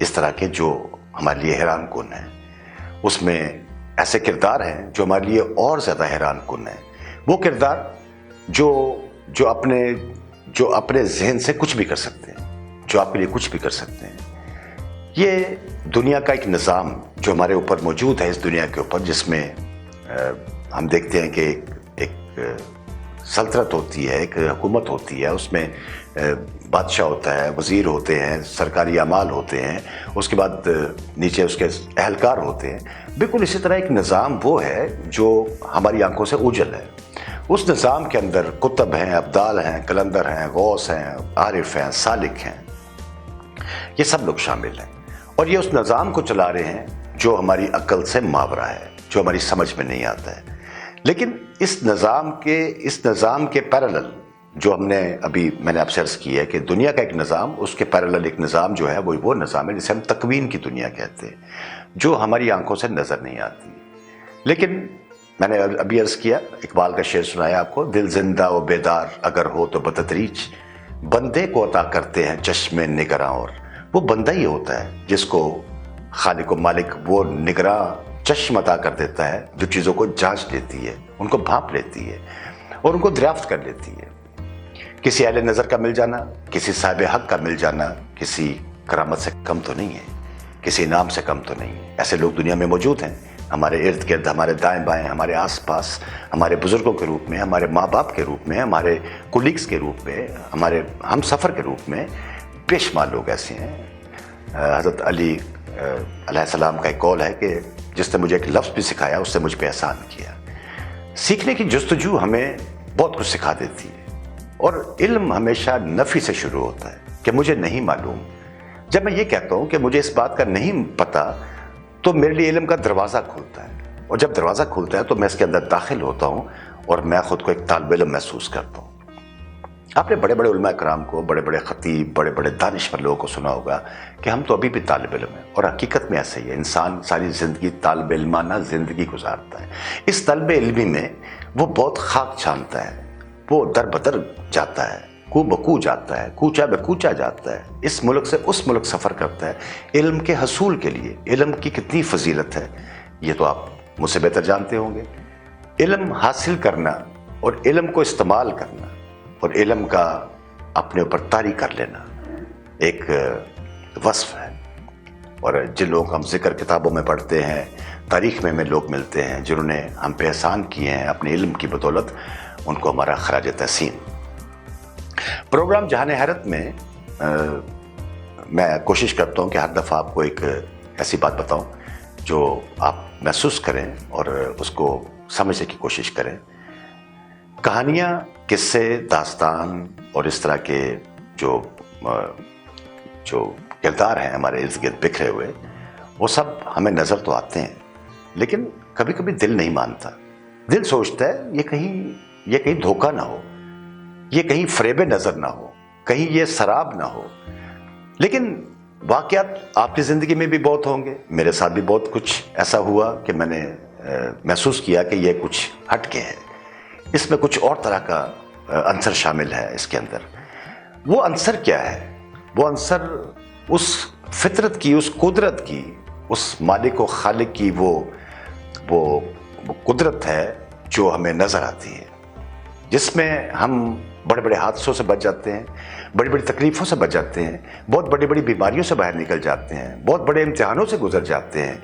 اس طرح کے جو ہمارے لیے حیران کن ہیں. اس میں ایسے کردار ہیں جو ہمارے لیے اور زیادہ حیران کن ہیں. وہ کردار جو اپنے ذہن سے کچھ بھی کر سکتے ہیں, جو آپ کے لیے کچھ بھی کر سکتے ہیں. یہ دنیا کا ایک نظام جو ہمارے اوپر موجود ہے, اس دنیا کے اوپر, جس میں ہم دیکھتے ہیں کہ ایک سلطنت ہوتی ہے, ایک حکومت ہوتی ہے, اس میں بادشاہ ہوتا ہے, وزیر ہوتے ہیں, سرکاری اعمال ہوتے ہیں, اس کے بعد نیچے اس کے اہلکار ہوتے ہیں. بالکل اسی طرح ایک نظام وہ ہے جو ہماری آنکھوں سے اوجھل ہے. اس نظام کے اندر کتب ہیں, ابدال ہیں, کلندر ہیں, غوث ہیں, عارف ہیں, سالک ہیں, یہ سب لوگ شامل ہیں. اور یہ اس نظام کو چلا رہے ہیں جو ہماری عقل سے ماورا ہے, جو ہماری سمجھ میں نہیں آتا ہے. لیکن اس نظام کے پیرالل جو میں نے آپ سے عرض کی ہے کہ دنیا کا ایک نظام, اس کے پیرالل ایک نظام جو ہے وہ نظام ہے جسے ہم تکوین کی دنیا کہتے ہیں, جو ہماری آنکھوں سے نظر نہیں آتی. لیکن میں نے ابھی عرض کیا, اقبال کا شعر سنایا آپ کو, دل زندہ و بیدار اگر ہو تو بتدریج بندے کو عطا کرتے ہیں چشم نگراں. اور وہ بندہ ہی ہوتا ہے جس کو خالق و مالک وہ نگراں چشم عطا کر دیتا ہے, جو چیزوں کو جانچ لیتی ہے, ان کو بھانپ لیتی ہے اور ان کو دریافت کر لیتی ہے. کسی اہل نظر کا مل جانا, کسی صاحب حق کا مل جانا کسی کرامت سے کم تو نہیں ہے, کسی انعام سے کم تو نہیں ہے. ایسے لوگ دنیا میں موجود ہیں, ہمارے ارد گرد, ہمارے دائیں بائیں, ہمارے آس پاس, ہمارے بزرگوں کے روپ میں, ہمارے ماں باپ کے روپ میں, ہمارے کولیگز کے روپ میں, ہمارے ہم سفر کے روپ میں بے شمار لوگ ایسے ہیں. حضرت علی علیہ السلام کا ایک قول ہے کہ جس نے مجھے ایک لفظ بھی سکھایا اس نے مجھ پہ احسان کیا. سیکھنے کی جستجو ہمیں بہت کچھ سکھا دیتی ہے, اور علم ہمیشہ نفی سے شروع ہوتا ہے کہ مجھے نہیں معلوم. جب میں یہ کہتا ہوں کہ مجھے اس بات کا نہیں پتہ, تو میرے لیے علم کا دروازہ کھلتا ہے, اور جب دروازہ کھلتا ہے تو میں اس کے اندر داخل ہوتا ہوں اور میں خود کو ایک طالب علم محسوس کرتا ہوں. آپ نے بڑے بڑے علماء کرام کو, بڑے بڑے خطیب, بڑے بڑے دانشور لوگوں کو سنا ہوگا کہ ہم تو ابھی بھی طالب علم ہیں, اور حقیقت میں ایسا ہی ہے. انسان ساری زندگی طالب علمانہ زندگی گزارتا ہے. اس طلب علمی میں وہ بہت خاک چھانتا ہے, وہ در بدر جاتا ہے, کو بکو جاتا ہے, کوچا بے کوچا جاتا ہے, اس ملک سے اس ملک سفر کرتا ہے علم کے حصول کے لیے. علم کی کتنی فضیلت ہے یہ تو آپ مجھ سے بہتر جانتے ہوں گے. علم حاصل کرنا اور علم کو استعمال کرنا اور علم کا اپنے اوپر طاری کر لینا ایک وصف ہے. اور جن لوگوں کا ہم ذکر کتابوں میں پڑھتے ہیں, تاریخ میں ہمیں لوگ ملتے ہیں جنہوں نے ہم پہ احسان کیے ہیں اپنے علم کی بدولت, ان کو ہمارا خراج تحسین. پروگرام جہان حیرت میں میں کوشش کرتا ہوں کہ ہر دفعہ آپ کو ایک ایسی بات بتاؤں جو آپ محسوس کریں اور اس کو سمجھنے کی کوشش کریں. کہانیاں, قصے, داستان اور اس طرح کے جو کردار ہیں ہمارے ارد گرد بکھرے ہوئے, وہ سب ہمیں نظر تو آتے ہیں, لیکن کبھی کبھی دل نہیں مانتا. دل سوچتا ہے یہ کہیں دھوکہ نہ ہو, یہ کہیں فریب نظر نہ ہو, کہیں یہ سراب نہ ہو. لیکن واقعات آپ کی زندگی میں بھی بہت ہوں گے, میرے ساتھ بھی بہت کچھ ایسا ہوا کہ میں نے محسوس کیا کہ یہ کچھ ہٹ کے ہے, اس میں کچھ اور طرح کا عنصر شامل ہے. اس کے اندر وہ عنصر کیا ہے؟ وہ عنصر اس فطرت کی, اس قدرت کی, اس مالک و خالق کی وہ قدرت ہے جو ہمیں نظر آتی ہے, جس میں ہم بڑے بڑے حادثوں سے بچ جاتے ہیں, بڑی بڑی تکلیفوں سے بچ جاتے ہیں, بہت بڑی بڑی بیماریوں سے باہر نکل جاتے ہیں, بہت بڑے امتحانوں سے گزر جاتے ہیں.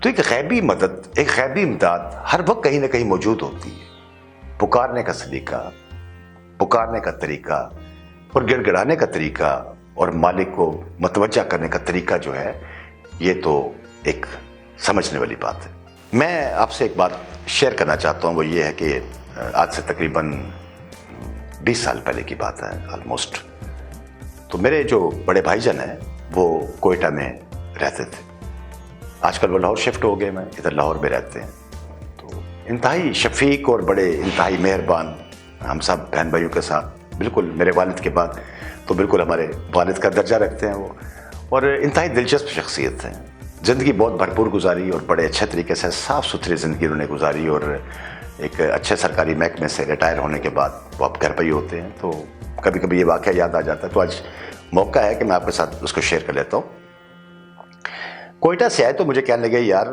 تو ایک غیبی مدد, ایک غیبی امداد ہر وقت کہیں نہ کہیں موجود ہوتی ہے. پکارنے کا سلیقہ, پکارنے کا طریقہ اور گڑ گڑانے کا طریقہ اور مالک کو متوجہ کرنے کا طریقہ جو ہے, یہ تو ایک سمجھنے والی بات ہے. میں آپ سے ایک بات شیئر کرنا چاہتا ہوں, وہ یہ ہے کہ آج سے تقریباً 20 سال پہلے کی بات ہے آلموسٹ. تو میرے جو بڑے بھائی جان ہیں وہ کوئٹہ میں رہتے تھے. آج کل وہ لاہور شفٹ ہو گئے, میں ادھر لاہور میں رہتے ہیں. تو انتہائی شفیق اور بڑے انتہائی مہربان, ہم سب بہن بھائیوں کے ساتھ, بالکل میرے والد کے بعد تو بالکل ہمارے والد کا درجہ رکھتے ہیں وہ, اور انتہائی دلچسپ شخصیت ہیں. زندگی بہت بھرپور گزاری اور بڑے اچھے طریقے سے صاف ستھری زندگی انہوں نے گزاری, اور ایک اچھے سرکاری محکمے سے ریٹائر ہونے کے بعد وہ اب گھر پہ ہی ہوتے ہیں. تو کبھی کبھی یہ واقعہ یاد آ جاتا ہے, تو آج موقع ہے کہ میں آپ کے ساتھ اس کو شیئر کر لیتا ہوں. کوئٹہ سے آئے تو مجھے کہنے لگے یار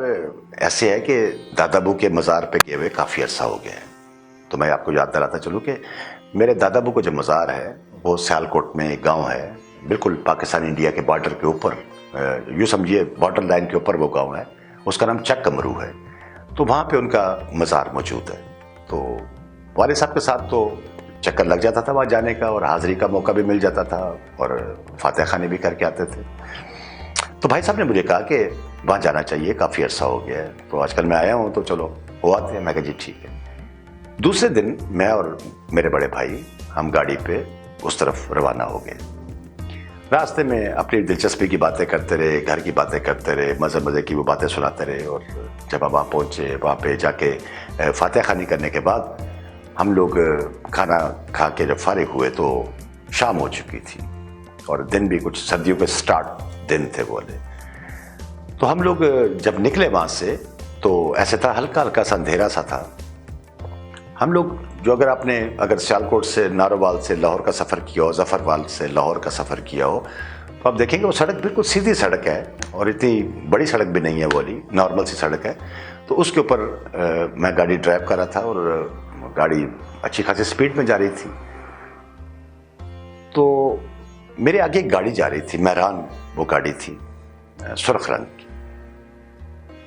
ایسے ہے کہ دادا ابو کے مزار پہ گئے ہوئے کافی عرصہ ہو گیا ہے. تو میں آپ کو یاد دلاتا چلوں کہ میرے دادا ابو کا جو مزار ہے وہ سیالکوٹ میں ایک گاؤں ہے, بالکل پاکستان انڈیا کے بارڈر کے اوپر, یوں سمجھیے بارڈر لائن کے اوپر وہ گاؤں ہے, اس کا نام چک کمرو ہے. تو وہاں پہ ان کا مزار موجود ہے. تو والد صاحب کے ساتھ تو چکر لگ جاتا تھا وہاں جانے کا, اور حاضری کا موقع بھی مل جاتا تھا, اور فاتح خانی بھی کر کے آتے تھے. تو بھائی صاحب نے مجھے کہا کہ وہاں جانا چاہیے, کافی عرصہ ہو گیا ہے, تو آج کل میں آیا ہوں تو چلو وہ آتے ہیں. میں کہا جی ٹھیک ہے. دوسرے دن میں اور میرے بڑے بھائی ہم گاڑی پہ اس طرف روانہ ہو گئے. راستے میں اپنی دلچسپی کی باتیں کرتے رہے, گھر کی باتیں کرتے رہے, مزے مزے کی وہ باتیں سناتے رہے. اور جب ہم وہاں پہنچے, وہاں پہ جا کے فاتح خوانی کرنے کے بعد ہم لوگ کھانا کھا کے جب فارغ ہوئے تو شام ہو چکی تھی, اور دن بھی کچھ سردیوں کے سٹارٹ دن تھے بولے. تو ہم لوگ جب نکلے وہاں سے تو ایسے تھا ہلکا ہلکا سا اندھیرا سا تھا. ہم لوگ جو اگر سیالکوٹ سے نارووال سے لاہور کا سفر کیا ہو, ظفروال سے لاہور کا سفر کیا ہو, تو آپ دیکھیں گے وہ سڑک بالکل سیدھی سڑک ہے, اور اتنی بڑی سڑک بھی نہیں ہے, والی نارمل سی سڑک ہے. تو اس کے اوپر میں گاڑی ڈرائیو کر رہا تھا, اور گاڑی اچھی خاصی سپیڈ میں جا رہی تھی. تو میرے آگے ایک گاڑی جا رہی تھی, مہران وہ گاڑی تھی, سرخ رنگ کی.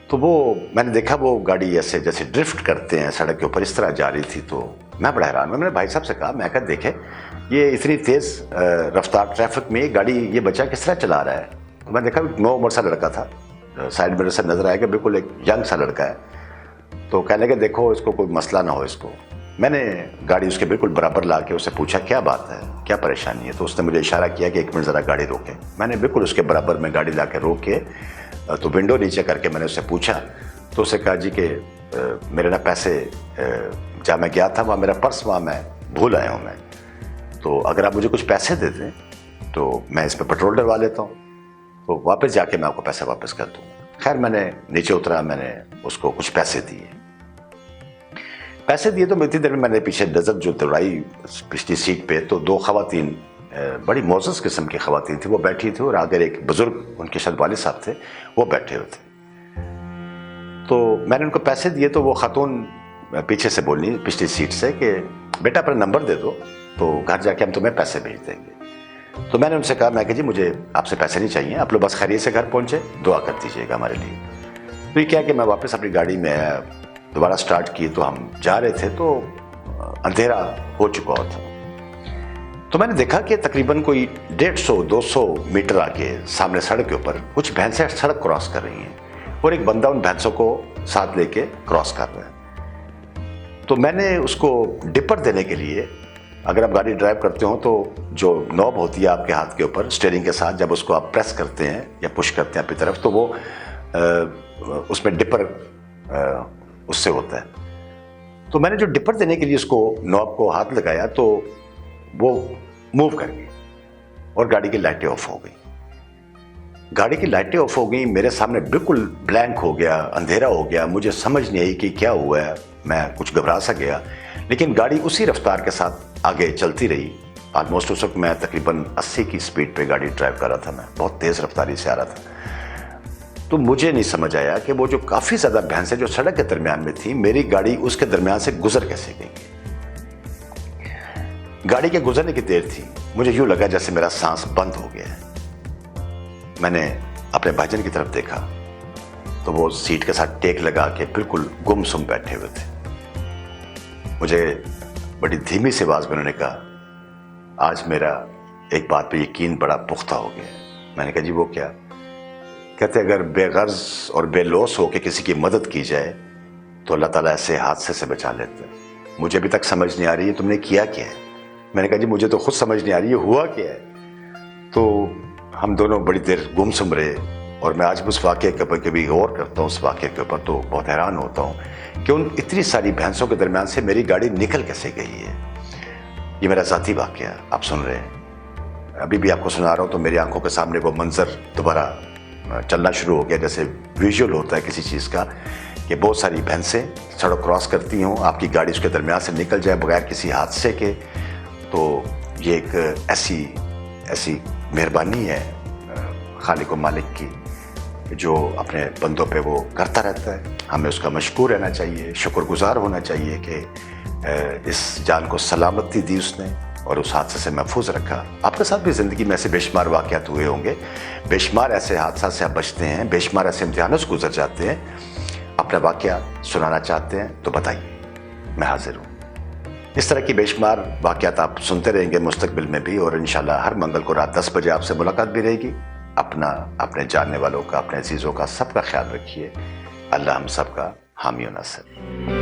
تو وہ میں نے دیکھا وہ گاڑی ایسے جیسے ڈرفٹ کرتے ہیں سڑک کے اوپر, اس طرح جا رہی تھی. تو میں بڑا حیران ہوا. میں نے بھائی صاحب سے کہا, میں کہا دیکھیں یہ اتنی تیز رفتار ٹریفک میں یہ گاڑی یہ بچہ کس طرح چلا رہا ہے. تو میں نے دیکھا 9 عمر سا لڑکا تھا, سائڈ میرے سے نظر آئے گا, بالکل ایک ینگ سا لڑکا ہے. تو کہنے لگے دیکھو اس کو کوئی مسئلہ نہ ہو اس کو. میں نے گاڑی اس کے بالکل برابر لا کے اسے پوچھا کیا بات ہے, کیا پریشانی ہے. تو اس نے مجھے اشارہ کیا کہ 1 منٹ ذرا گاڑی روکے. میں نے بالکل اس کے برابر میں گاڑی لا کے روک کے تو ونڈو نیچے کر کے میں نے اس سے پوچھا. تو اسے کہا جی کہ میرے نا پیسے جہاں میں گیا تھا وہاں میرا پرس وہاں میں بھول آیا ہوں میں, تو اگر آپ مجھے کچھ پیسے دے دیں تو میں اس پہ پیٹرول ڈلوا لیتا ہوں, تو واپس جا کے میں آپ کو پیسے واپس کر دوں. خیر میں نے نیچے اترا, میں نے اس کو کچھ پیسے دیے تو اتنی دیر میں نے پیچھے نظر جو دوڑائی پچھلی سیٹ پہ, تو 2 خواتین بڑی معزز قسم کی خواتین تھیں, وہ بیٹھی تھیں, اور آگے ایک بزرگ ان کے شاید والد صاحب تھے وہ بیٹھے ہوئے تھے. تو میں نے ان کو پیسے دیے تو وہ خاتون پیچھے سے بولنی پچھلی سیٹ سے کہ بیٹا اپنا نمبر دے دو تو گھر جا کے ہم تمہیں پیسے بھیج دیں گے. تو میں نے ان سے کہا میں کہ جی مجھے آپ سے پیسے نہیں چاہیے, آپ لوگ بس خیریت سے گھر پہنچے, دعا کر دیجیے گا ہمارے لیے. تو یہ کیا کہ میں واپس اپنی گاڑی میں دوبارہ سٹارٹ کی, تو ہم جا رہے تھے تو اندھیرا ہو چکا تھا. تو میں نے دیکھا کہ تقریباً کوئی 150-200 میٹر آگے سامنے سڑک کے اوپر کچھ بھینسیں سڑک کراس کر رہی ہیں, اور ایک بندہ ان بھینسوں کو ساتھ لے کے کراس کر رہا ہے. تو میں نے اس کو ڈپر دینے کے لیے, اگر آپ گاڑی ڈرائیو کرتے ہوں تو جو نوب ہوتی ہے آپ کے ہاتھ کے اوپر اسٹیئرنگ کے ساتھ, جب اس کو آپ پریس کرتے ہیں یا پش کرتے ہیں اپنی طرف, تو وہ اس میں ڈپر اس سے ہوتا ہے. تو میں نے جو ڈپر دینے کے لیے اس کو نوب کو ہاتھ لگایا تو وہ موو کر گئی, اور گاڑی کی لائٹیں آف ہو گئی. گاڑی کی لائٹیں آف ہو گئیں, میرے سامنے بالکل بلینک ہو گیا, اندھیرا ہو گیا, مجھے سمجھ نہیں آئی کہ کیا ہوا ہے. میں کچھ گھبرا سا گیا, لیکن گاڑی اسی رفتار کے ساتھ آگے چلتی رہی. آلموسٹ اس وقت میں تقریباً 80 کی سپیڈ پہ گاڑی ڈرائیو کر رہا تھا, میں بہت تیز رفتاری سے آ رہا تھا. تو مجھے نہیں سمجھ آیا کہ وہ جو کافی زیادہ بھینسیں جو سڑک کے درمیان میں تھی, میری گاڑی اس کے درمیان سے گزر کیسے گئی. گاڑی کے گزرنے کی دیر تھی, مجھے یوں لگا جیسے میرا سانس بند ہو گیا ہے. میں نے اپنے بھائی کی طرف دیکھا تو وہ سیٹ کے ساتھ ٹیک لگا کے بالکل گم سم بیٹھے ہوئے تھے. مجھے بڑی دھیمی سی آواز میں انہوں نے کہا, آج میرا ایک بات پہ یقین بڑا پختہ ہو گیا. میں نے کہا جی وہ کیا؟ کہتے اگر بے غرض اور بے لوث ہو کے کسی کی مدد کی جائے تو اللہ تعالیٰ ایسے حادثے سے بچا لیتے ہیں. مجھے ابھی تک سمجھ نہیں آ رہی ہے تم نے کیا کیا ہے. میں نے کہا جی مجھے تو خود سمجھ نہیں آ رہی ہے ہوا کیا ہے. تو ہم دونوں بڑی دیر گم سم رہے, اور میں آج بھی اس واقعے کے اوپر کبھی غور کرتا ہوں, اس واقعے کے اوپر تو بہت حیران ہوتا ہوں کہ ان اتنی ساری بھینسوں کے درمیان سے میری گاڑی نکل کیسے گئی ہے. یہ میرا ذاتی واقعہ آپ سن رہے ہیں, ابھی بھی آپ کو سنا رہا ہوں تو میری آنکھوں کے سامنے وہ منظر دوبارہ چلنا شروع ہو گیا, جیسے ویژول ہوتا ہے کسی چیز کا, کہ بہت ساری بھینسیں سڑک کراس کرتی ہوں, آپ کی گاڑی اس کے درمیان سے نکل جائے بغیر کسی حادثے کے. تو یہ ایک ایسی مہربانی ہے خالق و مالک کی جو اپنے بندوں پہ وہ کرتا رہتا ہے. ہمیں اس کا مشکور رہنا چاہیے, شکر گزار ہونا چاہیے کہ اس جان کو سلامتی دی اس نے اور اس حادثے سے محفوظ رکھا. آپ کے ساتھ بھی زندگی میں ایسے بے شمار واقعات ہوئے ہوں گے, بے شمار ایسے حادثات سے آپ بچتے ہیں, بے شمار ایسے امتحانوں سے گزر جاتے ہیں. اپنا واقعہ سنانا چاہتے ہیں تو بتائیے, میں حاضر ہوں. اس طرح کی بے شمار واقعات آپ سنتے رہیں گے مستقبل میں بھی, اور انشاءاللہ ہر منگل کو رات 10 بجے آپ سے ملاقات بھی رہے گی. اپنا, اپنے جاننے والوں کا, اپنے عزیزوں کا, سب کا خیال رکھیے. اللہ ہم سب کا حامی و ناصر.